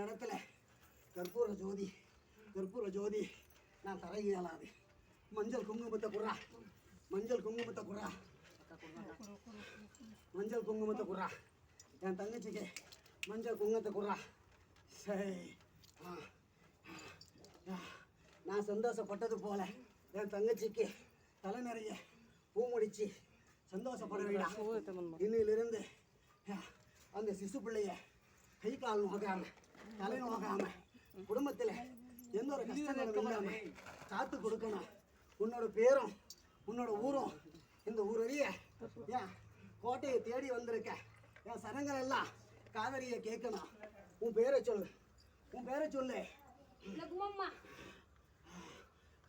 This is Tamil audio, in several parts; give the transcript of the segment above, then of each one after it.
இடத்துல கற்பூர ஜோதி நான் தர இயலாது. மஞ்சள் குங்குமத்தை குறா, மஞ்சள் குங்குமத்தை குறா, என் தங்கச்சிக்கு மஞ்சள் குங்குமத்தை குறா. சரி, நான் சந்தோஷப்பட்டது போல என் தங்கச்சிக்கு தலை நிறைய பூ முடிச்சு சந்தோஷப்பட வேண்டாம். இன்னிலிருந்து அந்த சிசு பிள்ளைய கை கால் நோகாம தலை நோகாம குடும்பத்தில் எந்த ஒரு கஷ்டங்களும் இல்லாம காத்து கொடுக்கணும். உன்னோட பேரும் உன்னோட ஊரும் இந்த ஊரறிய ஏன் கோட்டையை தேடி வந்திருக்க. என் சனங்கள் எல்லாம் காதலியை கேட்கணும். உன் பேரை சொல்லு,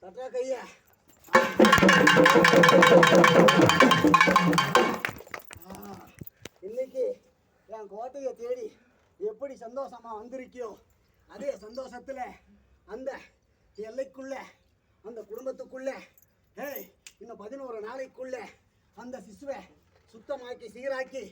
தட்டா கைய. இன்னைக்கு என் கோட்டையை தேடி எப்படி சந்தோஷமா வந்திருக்கியோ அதே சந்தோஷத்துல அந்த எல்லைக்குள்ள அந்த குடும்பத்துக்குள்ள இன்னும் 11 நாளைக்குள்ள அந்த சிசுவை சுத்தமாக்கி சீராக்கி